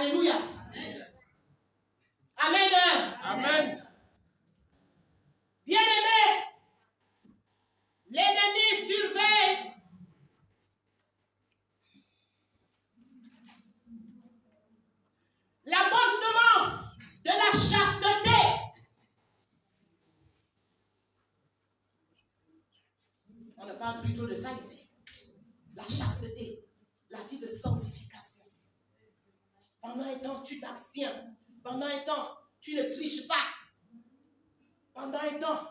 Alléluia. Amen. Amen. Bien-aimés, l'ennemi surveille la bonne semence de la chasteté. On ne parle plus trop de ça ici. La chasteté, la vie de sanctification. Pendant un temps, tu t'abstiens. Pendant un temps, tu ne triches pas. Pendant un temps,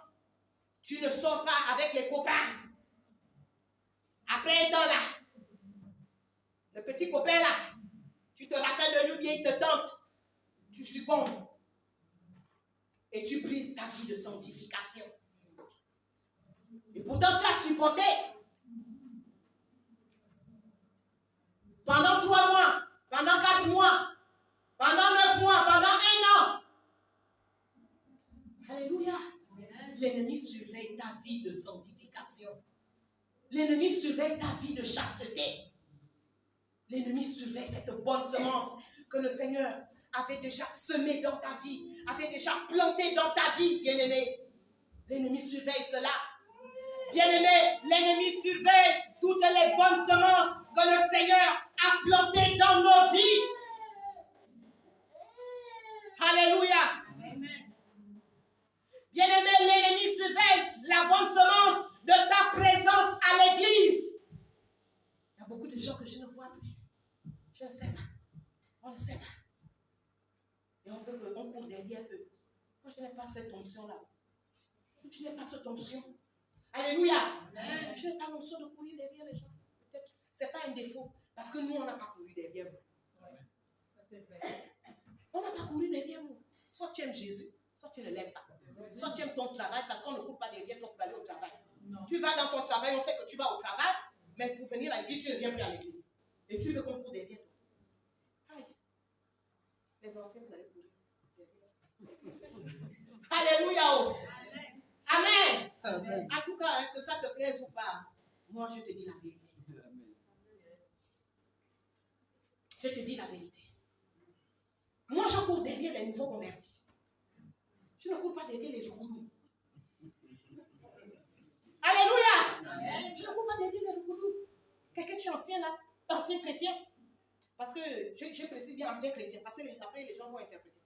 tu ne sors pas avec les copains. Après un temps là, le petit copain là, tu te rappelles de lui bien, il te tente. Tu succombes. Et tu brises ta vie de sanctification. Et pourtant, tu as supporté. Pendant 3 mois, pendant 4 mois, pendant 9 mois, pendant 1 an. Alléluia. L'ennemi surveille ta vie de sanctification. L'ennemi surveille ta vie de chasteté. L'ennemi surveille cette bonne semence que le Seigneur avait déjà semée dans ta vie, avait déjà plantée dans ta vie, bien-aimé. L'ennemi surveille cela. Bien-aimé, l'ennemi surveille toutes les bonnes semences que le Seigneur a plantées dans nos vies. Alléluia. Bien-aimé, l'ennemi surveille la bonne semence de ta présence à l'église. Il y a beaucoup de gens que je ne vois plus. Je ne sais pas. On ne sait pas. Et on veut qu'on court derrière eux. Moi, je n'ai pas cette onction-là. Je n'ai pas cette onction. Alléluia. Amen. Je n'ai pas l'onction de courir derrière les gens. Peut-être. Ce n'est pas un défaut. Parce que nous, on n'a pas couru derrière vous. On n'a pas couru derrière vous. Soit tu aimes Jésus, soit tu ne l'aimes pas. Soit tu aimes ton travail parce qu'on ne court pas derrière toi pour aller au travail. Non. Tu vas dans ton travail, on sait que tu vas au travail, mais pour venir à l'église, tu ne viens plus à l'église. Et tu veux qu'on court derrière toi. Aïe. Les anciens, vous allez courir. Alléluia. Oh. Amen. Amen. En tout cas, hein, que ça te plaise ou pas, moi je te dis la vérité. Je te dis la vérité. Moi je cours derrière les nouveaux convertis. Je ne cours pas derrière les rougoulous. Alléluia. Amen. Je ne cours pas derrière les rougoulous. Quelqu'un qui est ancien là, ancien chrétien. Parce que je précise bien ancien chrétien, parce que après les gens vont interpréter.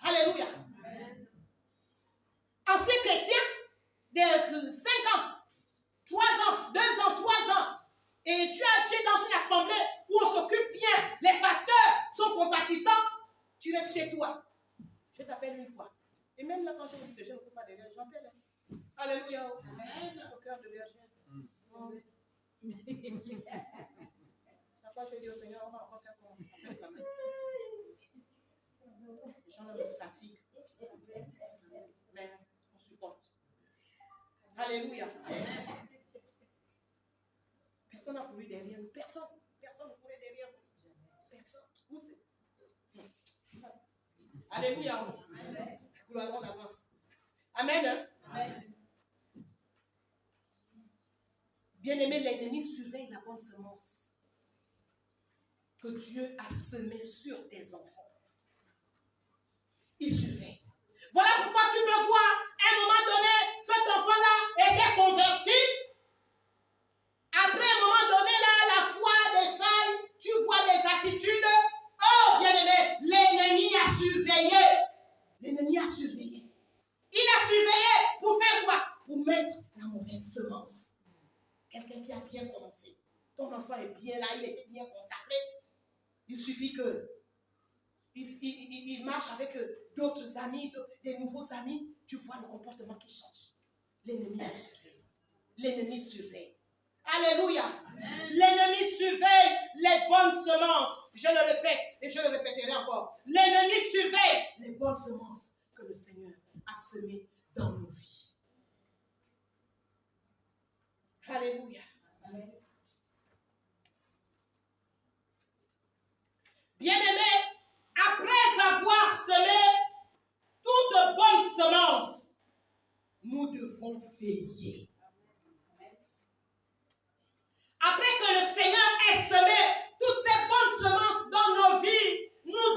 Alléluia. Amen. Ancien chrétien de 5 ans, 3 ans, 2 ans, 3 ans, et tu es dans une assemblée où on s'occupe bien, les pasteurs sont compatissants, tu restes chez toi. Je t'appelle une fois. Et même là, quand je vous dis que je ne peux pas derrière, j'appelle. Alléluia. Amen. Au cœur de Virgin. La fois, je dis au Seigneur, on va encore faire comment? Les gens me fatiguent. Mais on supporte. Alléluia. Personne n'a couru derrière nous. Personne. Personne ne courait derrière nous. Personne. Où c'est? Alléluia. Amen. On avance. Amen. Amen. Bien-aimé, l'ennemi surveille la bonne semence que Dieu a semée sur tes enfants. Il surveille. Voilà pourquoi tu peux voir, à un moment donné, cet enfant-là était converti. Après un moment donné, là, la foi défaille, tu vois les attitudes. Oh, bien-aimé, l'ennemi a surveillé. L'ennemi a surveillé. Il a surveillé pour faire quoi? Pour mettre la mauvaise semence. Quelqu'un qui a bien commencé. Ton enfant est bien là, il était bien consacré. Il suffit que il marche avec d'autres amis, des nouveaux amis. Tu vois le comportement qui change. L'ennemi a surveillé. L'ennemi surveille. Alléluia. Amen. L'ennemi surveille les bonnes semences. Je le répète et je le répéterai encore. L'ennemi surveille les bonnes semences que le Seigneur a semées dans nos vies. Alléluia. Amen. Bien-aimés, après avoir semé toutes bonnes semences, nous devons veiller. Après que le Seigneur ait semé toutes ces bonnes semences dans nos vies, nous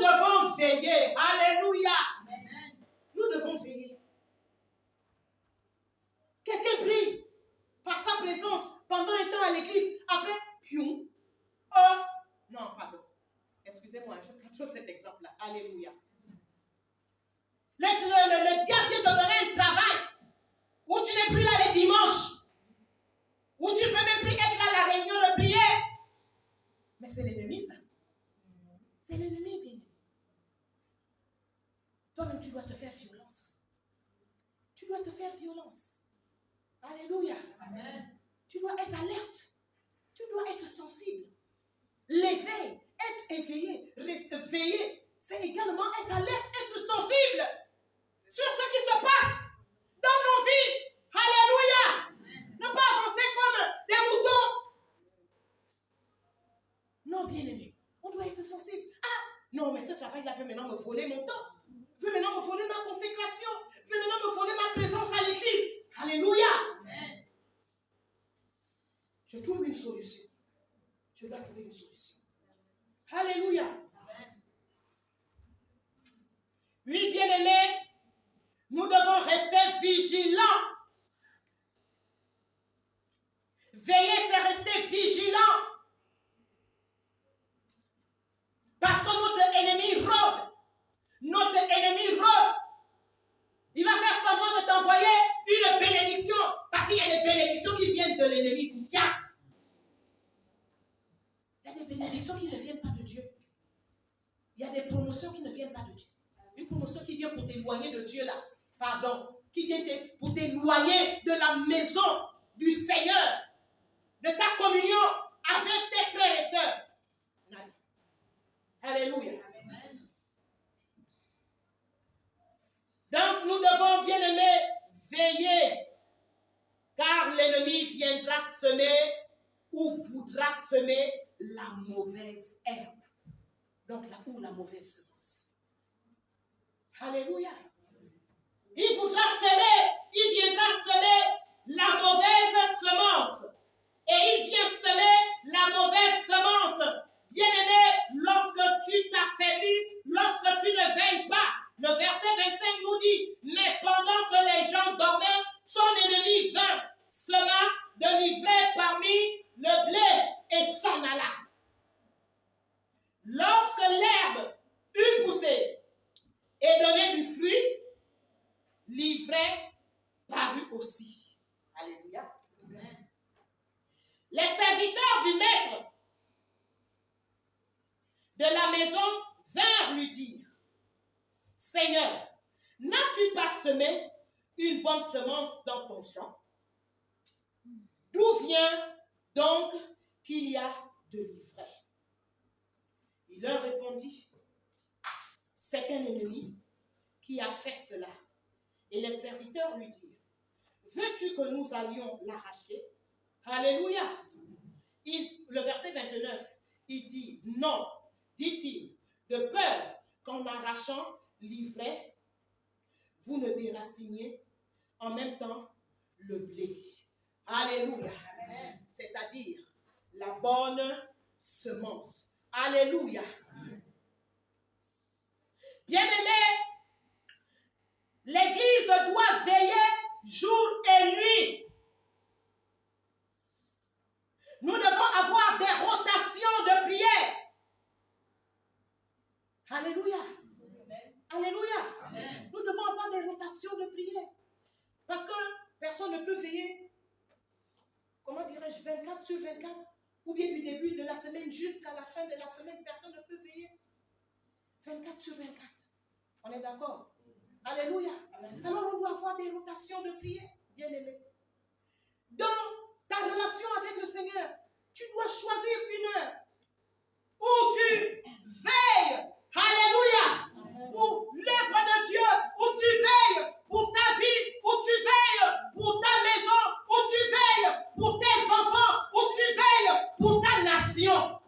excusez-moi, je prends toujours cet exemple-là. Alléluia. Le diable vient te donner un travail où tu n'es plus là les dimanches, où tu ne peux même plus être là à la réunion de prière. Mais c'est l'ennemi, ça. C'est l'ennemi, bien. Toi-même, tu dois te faire violence. Tu dois te faire violence. Alléluia. Amen. Tu dois être alerte. Tu dois être sensible. L'éveil, être éveillé, rester veillé, c'est également être alerte, être sensible sur ce qui se passe dans nos vies. Alléluia. Amen. Ne pas avancer comme des moutons. Non, bien-aimé, on doit être sensible. Ah, non, mais ce travail-là veut maintenant me voler mon temps. Veut maintenant me voler ma consécration. Veut maintenant me voler ma présence à l'église. Alléluia. Amen. Je trouve une solution. Je dois trouver une solution. Alléluia. Amen. Oui, bien-aimés, nous devons rester vigilants. Veiller, c'est rester vigilant. Parce que notre ennemi rôde. Notre ennemi rôde. Il va faire semblant de t'envoyer une bénédiction. Parce qu'il y a des bénédictions qui viennent de l'ennemi. Tiens. Il y a des bénédictions qui ne viennent pas de Dieu. Il y a des promotions qui ne viennent pas de Dieu. Une promotion qui vient pour t'éloigner de Dieu là. Pardon. Qui vient pour t'éloigner de la maison du Seigneur. De ta communion avec tes frères et sœurs. Alléluia. Amen. Donc nous devons, bien aimés, veiller. Car l'ennemi viendra semer ou voudra semer la mauvaise herbe. Donc là où la mauvaise semence. Alléluia. Il voudra semer, il viendra semer la mauvaise semence. Et il vient semer la mauvaise semence. Bien-aimé, lorsque tu t'affaiblis, lorsque tu ne veilles pas, le verset 25 nous dit, mais pendant que les gens dormaient, son ennemi vint, sema de l'ivraie parmi le blé et s'en alla. Lorsque l'herbe eut poussé et donné du fruit, l'ivraie parut aussi. Alléluia. Amen. Les serviteurs du maître de la maison vinrent lui dire, Seigneur, n'as-tu pas semé une bonne semence dans ton champ? D'où vient donc qu'il y a de l'ivraie? Il leur répondit, c'est un ennemi qui a fait cela. Et les serviteurs lui dirent, veux-tu que nous allions l'arracher? Alléluia. Le verset 29, il dit, non, dit-il, de peur qu'en arrachant l'ivraie, vous ne déraciniez en même temps le blé. Alléluia. Amen. C'est-à-dire la bonne semence. Alléluia. Bien-aimés, l'Église doit veiller jour et nuit. Nous devons avoir des rotations de prière. Alléluia. Amen. Alléluia. Amen. Nous devons avoir des rotations de prière. Parce que personne ne peut veiller, comment dirais-je, 24 sur 24, ou bien du début de la semaine jusqu'à la fin de la semaine, personne ne peut veiller 24 sur 24. On est d'accord? Alléluia. Amen. Alors on doit avoir des rotations de prière, bien aimé. Dans ta relation avec le Seigneur, tu dois choisir une heure où tu veilles. Alléluia. Amen. Pour l'œuvre de Dieu, où tu veilles pour ta vie, où tu veilles pour ta maison, où tu veilles pour tes enfants, où tu veilles pour ta nation.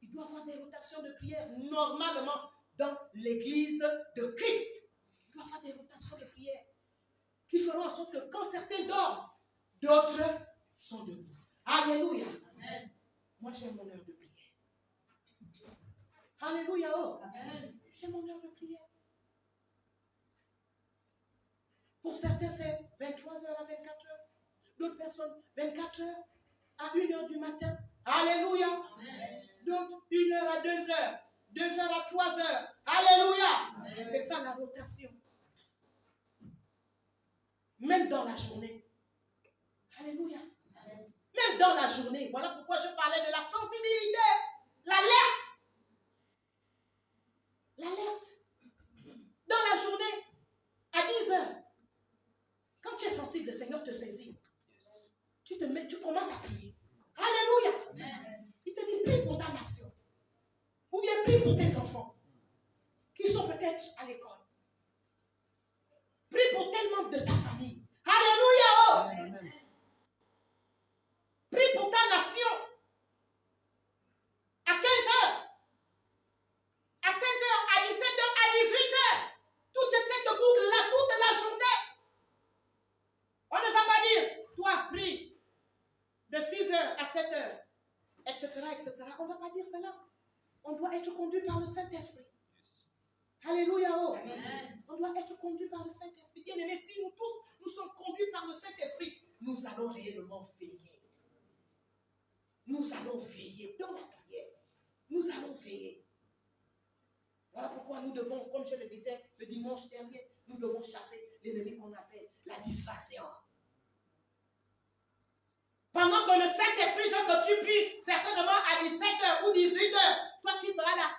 Il doit y avoir des rotations de prière normalement dans l'église de Christ. Il doit y avoir des rotations de prière qui feront en sorte que quand certains dorment, d'autres sont debout. Alléluia. Amen. Moi, j'aime mon heure de prière. Alléluia. Oh. Amen. J'aime mon heure de prière. Pour certains, c'est 23 heures à 24 heures. D'autres personnes, 24 heures à 1 heure du matin. Alléluia. Amen. 2 heures, 2 heures à 3 heures. Alléluia. C'est ça la rotation. Même dans la journée. Alléluia. Même dans la journée. Voilà pourquoi je parlais de la sensibilité. L'alerte. L'alerte. Dans la journée, à 10 heures, quand tu es sensible, le Seigneur te saisit. Tu te mets, tu commences à prier. Alléluia. Il te dit, prie pour ta nation. Ou bien prie pour tes enfants qui sont peut-être à l'école. Prie pour tel membre de ta famille. Alléluia. Prie pour ta nation. À 15 heures, à 16 heures, à 17 heures, à 18 heures. Toute cette boucle-là, toute la journée. On ne va pas dire, toi, prie de 6 heures à 7 heures, etc., etc. On ne va pas dire cela. On doit être conduit par le Saint-Esprit. Alléluia. Oh. On doit être conduit par le Saint-Esprit. Bien aimé, si nous tous, nous sommes conduits par le Saint-Esprit, nous allons réellement veiller. Nous allons veiller dans la prière. Nous allons veiller. Voilà pourquoi nous devons, comme je le disais le dimanche dernier, nous devons chasser l'ennemi qu'on appelle la distraction. Pendant que le Saint-Esprit veut que tu pries, certainement à 17h ou 18h, toi tu seras là.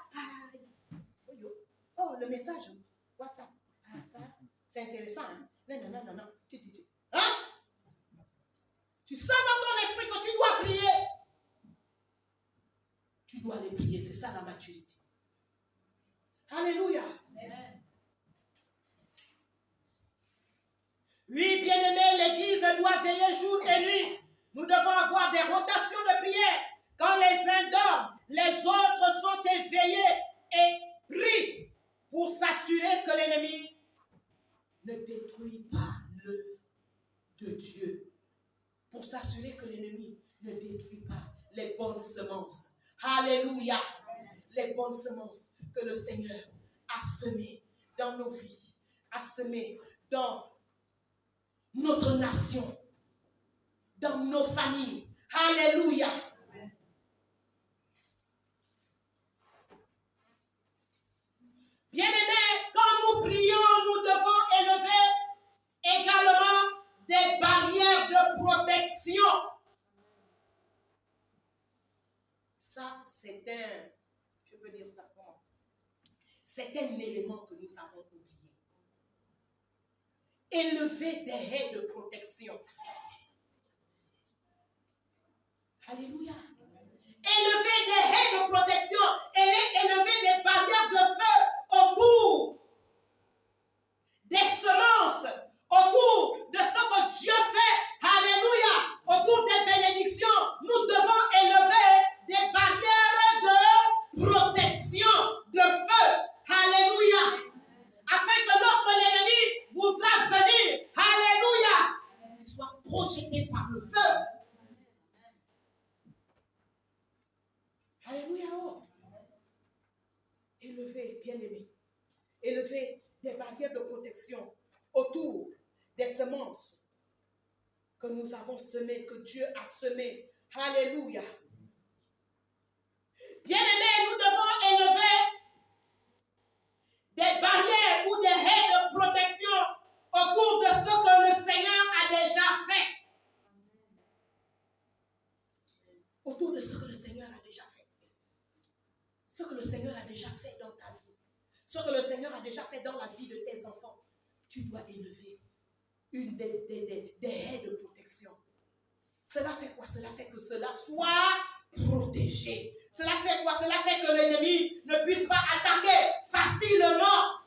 Oh, le message, WhatsApp. Ah, ça, c'est intéressant. Hein? Non. Hein? Tu sens dans ton esprit que tu dois prier. Tu dois aller prier, c'est ça la maturité. Alléluia. Oui, bien-aimé, l'Église doit veiller jour et nuit. Nous devons avoir des rotations de prière. Quand les uns dorment, les autres sont éveillés et prient pour s'assurer que l'ennemi ne détruit pas l'œuvre de Dieu. Pour s'assurer que l'ennemi ne détruit pas les bonnes semences. Alléluia. Les bonnes semences que le Seigneur a semées dans nos vies, a semées dans notre nation, dans nos familles. Alléluia. Bien-aimés, quand nous prions, nous devons élever également des barrières de protection. Ça, c'est un, je peux dire ça comment? C'est un élément que nous avons oublié. Élever des haies de protection. Alléluia. Élever des haies de protection. Élever des barrières de feu autour des semences, autour de ce que Dieu fait. Alléluia. Autour des bénédictions. Nous devons élever des barrières de protection, de feu. Alléluia. Afin que lorsque l'ennemi voudra venir, alléluia, il soit projeté par le feu. Alléluia. Élever, bien-aimé. Élever des barrières de protection autour des semences que nous avons semées, que Dieu a semées. Alléluia. Bien-aimés, nous devons élever des barrières ou des haies de protection autour de ce que le Seigneur a déjà fait. Autour de ce que le Seigneur a déjà fait. Ce que le Seigneur a déjà fait dans ta vie. Ce que le Seigneur a déjà fait dans la vie de tes enfants. Tu dois élever une des haies de protection. Cela fait quoi? Cela fait que cela soit protégé. Cela fait quoi? Cela fait que l'ennemi ne puisse pas attaquer facilement.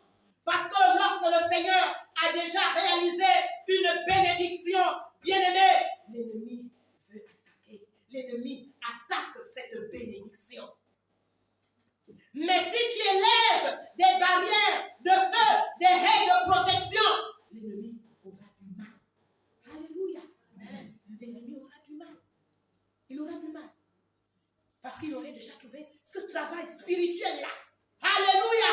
Parce que lorsque le Seigneur a déjà réalisé une bénédiction, bien-aimé, l'ennemi veut attaquer. L'ennemi attaque cette bénédiction. Mais si tu élèves des barrières de feu, des haies de protection, l'ennemi aura du mal. Alléluia. L'ennemi aura du mal. Il aura du mal. Parce qu'il aurait déjà trouvé ce travail spirituel-là. Alléluia.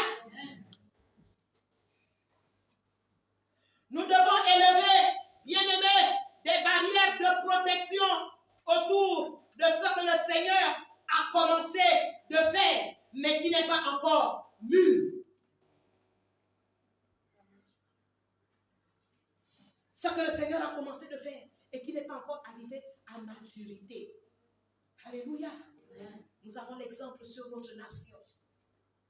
Nous devons élever, bien-aimés, des barrières de protection autour de ce que le Seigneur a commencé de faire. mais qui n'est pas encore mûr. Ce que le Seigneur a commencé de faire et qui n'est pas encore arrivé à maturité. Alléluia. Nous avons l'exemple sur notre nation.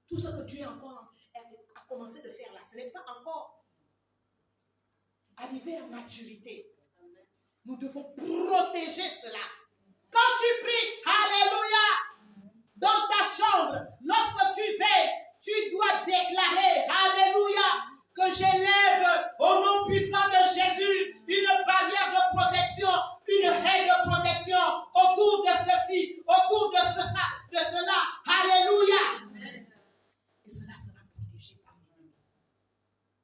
Tout ce que Dieu a commencé de faire là, ce n'est pas encore arrivé à maturité. Nous devons protéger cela. Quand tu pries, alléluia, dans ta chambre, lorsque tu veilles, tu dois déclarer, alléluia, que j'élève au nom puissant de Jésus une barrière de protection, une haie de protection autour de ceci, autour de cela. Alléluia. Amen. Et cela sera protégé par nous.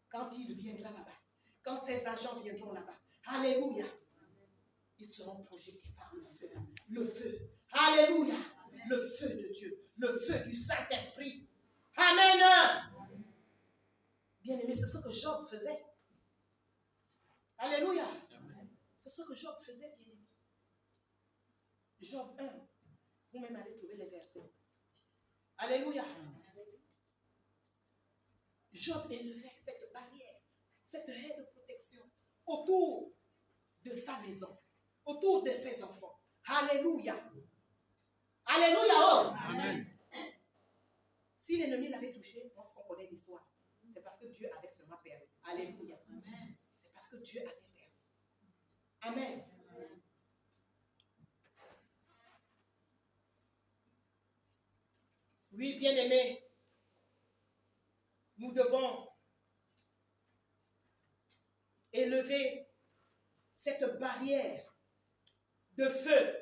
Quand il viendra là-bas, quand ces agents viendront là-bas, alléluia, ils seront projetés par le feu. Le feu. Alléluia. Amen. Le feu de Dieu. Le feu du Saint-Esprit. Amen. Bien-aimé, c'est ce que Job faisait. Alléluia. C'est ce que Job faisait, bien-aimé. Job 1. Vous-même allez trouver les versets. Alléluia. Job élevait cette barrière, cette haie de protection autour de sa maison, autour de ses enfants. Alléluia. Alléluia. Oh. Amen. Si l'ennemi l'avait touché, on connaît l'histoire. C'est parce que Dieu avait seulement perdu. Alléluia. Amen. C'est parce que Dieu avait perdu. Amen. Amen. Oui, bien-aimés, nous devons élever cette barrière de feu.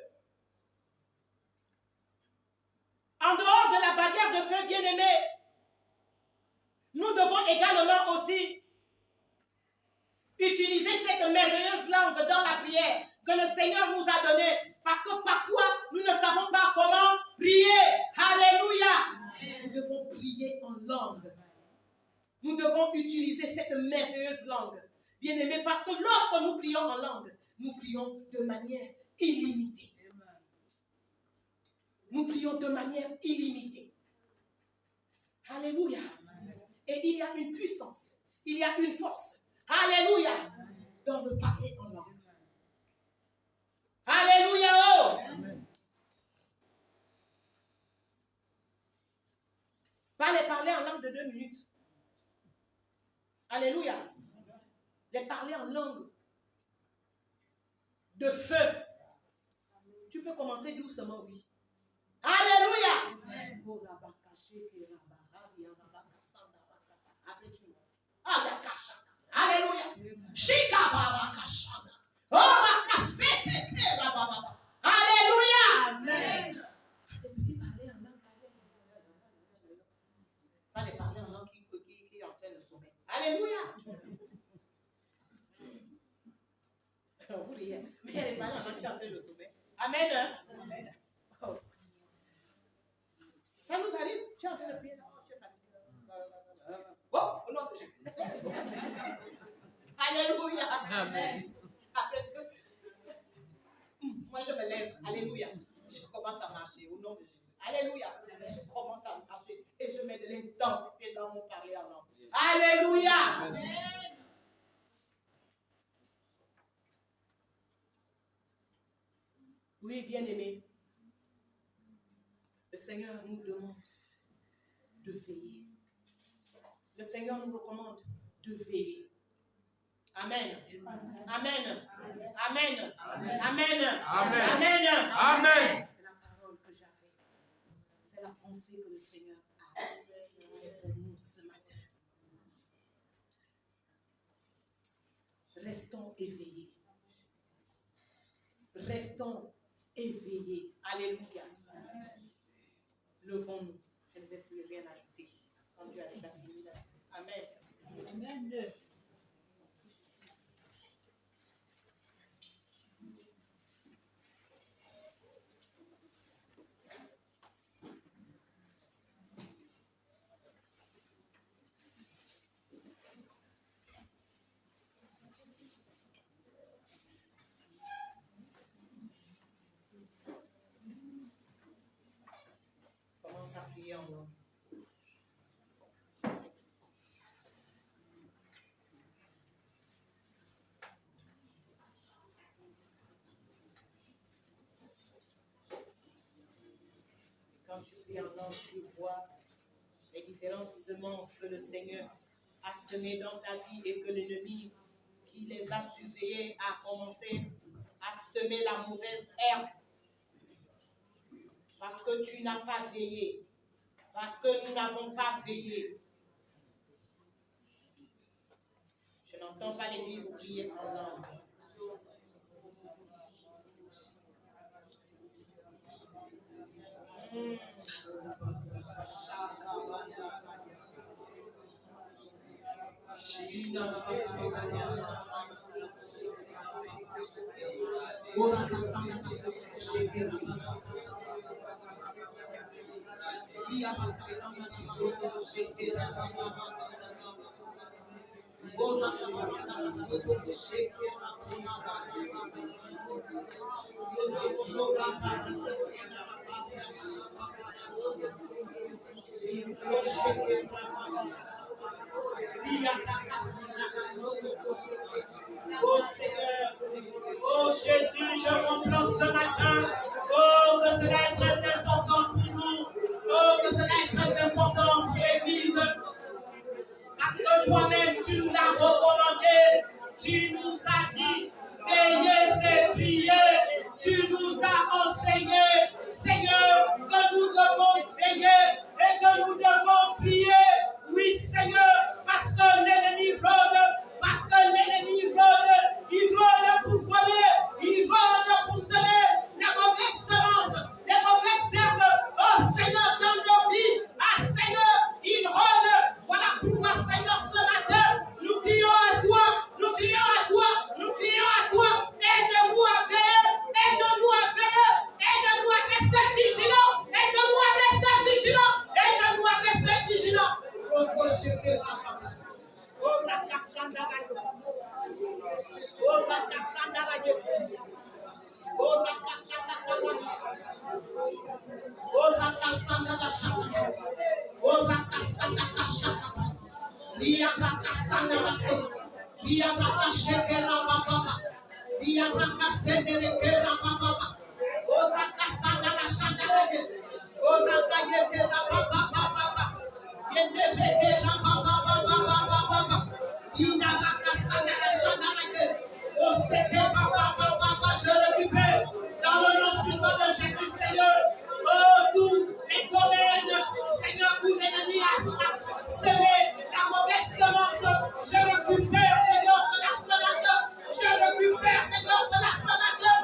En dehors de la barrière de feu, bien-aimés, nous devons également aussi utiliser cette merveilleuse langue dans la prière que le Seigneur nous a donnée. Parce que parfois, nous ne savons pas comment prier. Alléluia. Nous devons prier en langue. Nous devons utiliser cette merveilleuse langue. Bien-aimés, parce que lorsque nous prions en langue, nous prions de manière illimitée. Nous prions de manière illimitée. Alléluia. Et il y a une puissance, il y a une force. Alléluia. Dans le parler en langue. Alléluia. Oh. Pas les parler en langue de 2 minutes. Alléluia. Les parler en langue de feu. Tu peux commencer doucement, oui. Alléluia. Amen. Alléluia. Alléluia. Amen. Pas les parler en langue qui entraîne le sommeil. Alléluia. Vous riez. Mais les parler en langue qui entraîne le sommeil. Amen. Amen. Oh. Ça nous arrive. Tu es en train de prier. Tu es fatigué. Oh, au nom de Jésus. Alléluia. Amen. Après que moi je me lève. Alléluia. Je commence à marcher au nom de Jésus. Alléluia. Je commence à marcher et je mets de l'intensité dans mon parler en langue. Alléluia. Amen. Oui, bien-aimé. Le Seigneur nous demande de veiller. Le Seigneur nous recommande de veiller. Amen. Amen. Amen. Amen. Amen. Amen. Amen. C'est la parole que j'avais. C'est la pensée que le Seigneur a fait pour nous ce matin. Restons éveillés. Restons éveillés. Alléluia. Levons-nous. Je ne vais plus rien ajouter. Quand Dieu a déjà fini. Amen. Amen. commence à prier en langue. Quand tu pries en langue, tu vois les différentes semences que le Seigneur a semées dans ta vie et que l'ennemi qui les a surveillées a commencé à semer la mauvaise herbe. Parce que tu n'as pas veillé. Parce que nous n'avons pas veillé. Je n'entends pas l'Église prier en langue. Oh Seigneur, oh Jésus, je comprends ce matin, oh que cela est très important pour nous, oh que cela est très important pour l'Église, parce que toi-même tu nous l'as recommandé, tu nous as dit, veillez c'est prier, tu nous as enseigné, Seigneur, que nous devons veiller et que nous devons prier, oui Seigneur, parce que l'ennemi rôde, parce que l'ennemi rôde, il rôde pour voler, il rôde pour semer la mauvaise semence, les mauvaises herbes, oh Seigneur, dans nos vies, ah Seigneur, il rôde, voilà pourquoi Seigneur, ce matin, nous crions à toi, nous crions à toi, nous crions à toi, aide-nous à veiller, aide-nous à veiller, aide-nous à rester vigilants, aide-nous à rester vigilants, aide-nous à rester vigilants. Oh, la cassanda radio. Oh, la cassanda radio. Oh, la cassanda radio. Oh, la cassanda radio. Oh, la cassanda radio. Lia la cassanda radio. Lia la cassanda radio. Lia la cassanda radio. Oh, la cassanda radio. Oh, la cassanda radio. Je récupère dans le nom puissant de Jésus, Seigneur. Oh, tous les domaines, Seigneur, où l'ennemi a semé la mauvaise semence. Je récupère, Seigneur, cela ce matin. Je récupère, Seigneur, cela ce matin.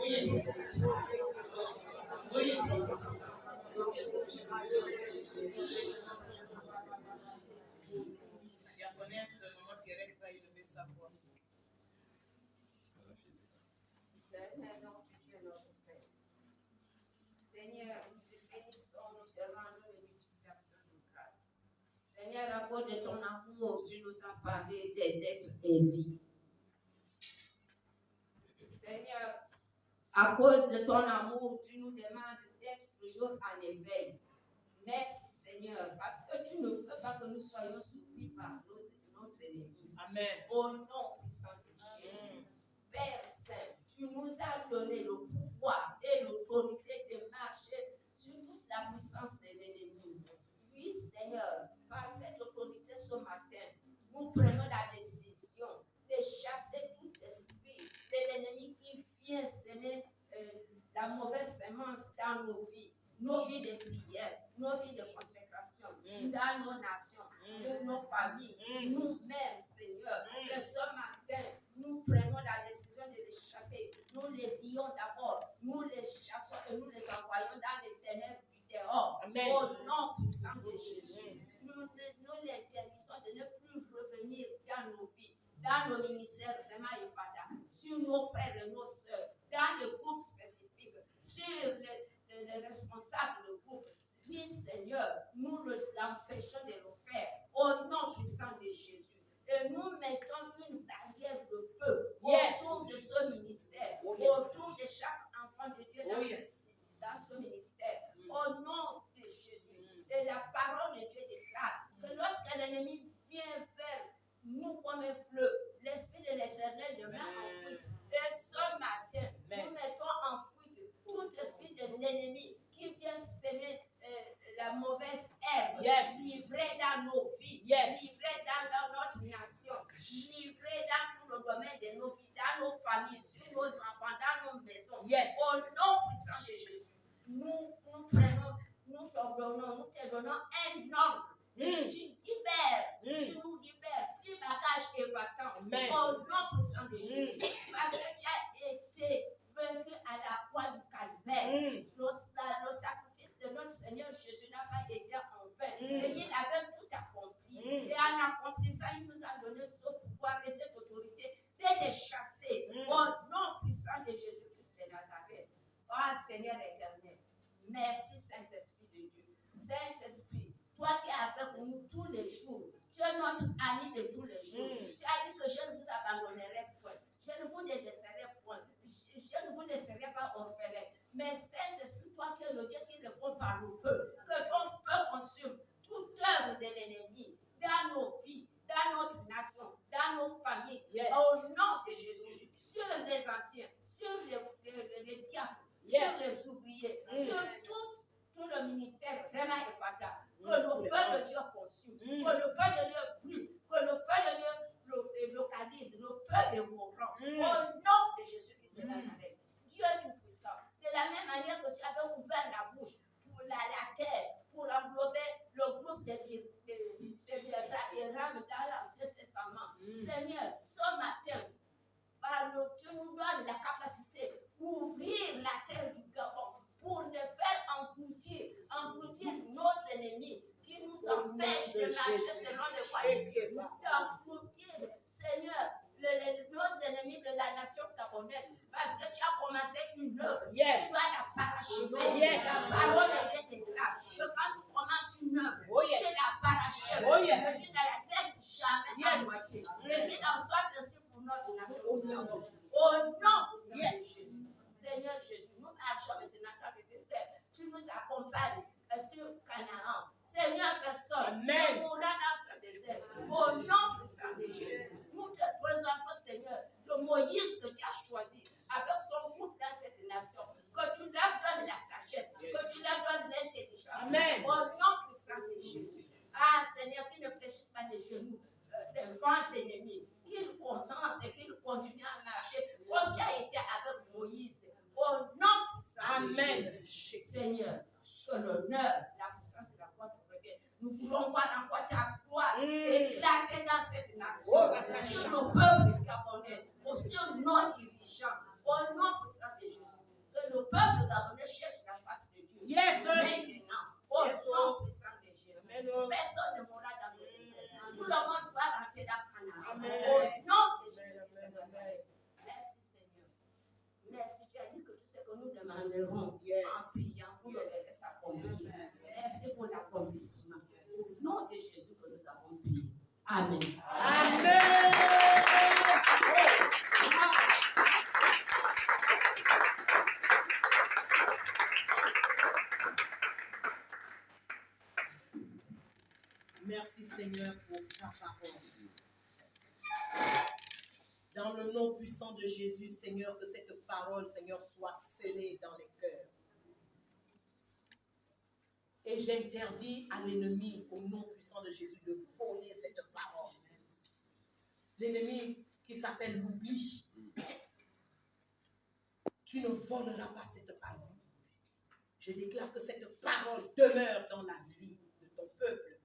Oh yes. Oh yes. La diaconesse, maman Pierrette va élever sa voix. Seigneur, nous te bénissons, nous te rendons une multiplication de grâce. Seigneur, à cause de ton amour, tu nous as parlé d'être aimés. Seigneur, à cause de ton amour, tu nous demandes d'être toujours en éveil. Merci Seigneur, parce que tu ne veux pas que nous soyons surpris par notre ennemi. Amen. Au nom puissant de Jésus. Père Saint, tu nous as donné le pouvoir et l'autorité de marcher sur toute la puissance de l'ennemi. Oui, Seigneur, par cette autorité ce matin, nous prenons la décision de chasser tout esprit de l'ennemi qui vient semer la mauvaise semence dans nos vies de prière, nos vies de consécration, dans nos nations, sur nos familles, nous-mêmes, Seigneur. Que ce matin, nous prenons la décision de les chasser. Nous les lions d'abord, nous les chassons et nous les envoyons dans les ténèbres du dehors. Amen. Au nom puissant de Jésus. Nous l'interdisons de ne plus revenir dans nos vies, dans nos ministères vraiment et Fada, sur nos frères et nos sœurs, dans les groupes spécifiques, sur les responsables de groupe. Oui, Seigneur, nous l'empêchons de le faire au nom puissant de Jésus. Et nous mettons une barrière de feu autour de ce ministère, autour de chaque enfant de Dieu dans ce ministère, au nom de Jésus. Et la parole de Dieu déclare que lorsque l'ennemi vient vers nous comme un fleuve, l'Esprit de l'Éternel demeure en fuite. Et ce matin, nous mettons en fuite tout esprit de l'ennemi qui vient s'aimer la mauvaise herbe, livrée dans nos vies, livrée dans notre nation, livrée dans tout le domaine de nos vies, dans nos familles, sur nos enfants, dans nos maisons. Au nom puissant de Jésus, nous prenons, nous te donnons un ordre. Tu libères, tu nous libères, plus bagage évatant. Au nom puissant de Jésus, parce que tu as été vaincu à la croix du calvaire. Le sacrifice de notre Seigneur Jésus n'a pas été en vain. Et il avait tout accompli. Et en accomplissant, il nous a donné ce pouvoir et cette autorité de te chasser. Au nom puissant de Jésus-Christ de Nazareth. Oh Seigneur éternel, merci Saint-Esprit de Dieu. Saint-Esprit, toi qui es avec nous tous les jours, tu es notre ami de tous les jours. Tu as dit que je ne vous abandonnerai point. Je ne vous laisserai point. Je ne vous laisserai pas orphelin. Mais Saint-Esprit, toi qui es le Dieu qui répond par le feu, que ton feu consume toute œuvre de l'ennemi dans nos vies, dans notre nation, dans nos familles, au nom de Jésus, sur les anciens, sur les diacres, sur les ouvriers, sur tout le ministère vraiment et fatal. Que le feu de Dieu consume, que le feu de Dieu brûle, que le feu de Dieu localise, le feu dévorant. Au nom de Jésus-Christ de Nazareth. Dieu tout-puissant. De la même manière que tu avais ouvert la bouche pour la terre, pour englober le groupe des Abraham dans l'Ancien Testament. Seigneur, ce matin, tu nous donnes la capacité d'ouvrir la terre du Gabon pour ne faire engloutir nos ennemis qui nous empêchent de marcher selon les voies. D'engloutir, Seigneur, nos ennemis de la nation gabonaise, parce que tu as commencé une œuvre. Tu dois la parachever. La parole de Dieu déclare que quand tu commences une œuvre, tu la parachèves. Tu ne la laisses jamais à moitié. Et qu'il en soit ainsi pour notre nation. Au nom de Jésus. Seigneur Jésus, nous marchons maintenant dans le désert. Tu nous accompagnes sur Canaan. Seigneur, personne ne mourra dans ce désert. Au nom de Jésus, nous te présentons, Seigneur, le Moïse que tu as choisi avec son groupe dans cette nation. Que tu leur donnes la sagesse, que tu leur donnes l'intelligence. Au nom de Jésus. Ah, Seigneur, qu'ils ne fléchissent pas les genoux devant l'ennemi. Qu'ils commencent et qu'ils continuent à marcher comme tu as été avec Moïse. Au nom de Jésus. Seigneur, que l'honneur, la puissance et la gloire te reviennent. Nous voulons voir encore ta gloire éclater dans cette nation, sur nos peuples gabonais, sur nos dirigeants. Au nom de Jésus. nous demanderons Yes. en priant pour le verset s'accomplir. Merci pour l'accomplissement. Au nom de Jésus que nous avons prié. Amen. Merci Seigneur pour ta parole. Dans le nom puissant de Jésus, Seigneur, que cette parole, Seigneur, soit scellée dans les cœurs. Et j'interdis à l'ennemi, au nom puissant de Jésus, de voler cette parole. L'ennemi qui s'appelle l'oubli. Tu ne voleras pas cette parole. Je déclare que cette parole demeure dans la vie de ton peuple.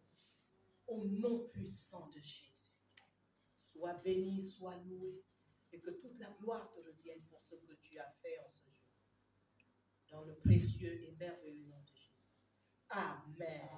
Au nom puissant de Jésus. Sois béni, sois loué, et que toute la gloire te revienne pour ce que tu as fait en ce jour. Dans le précieux et merveilleux nom de Jésus. Amen.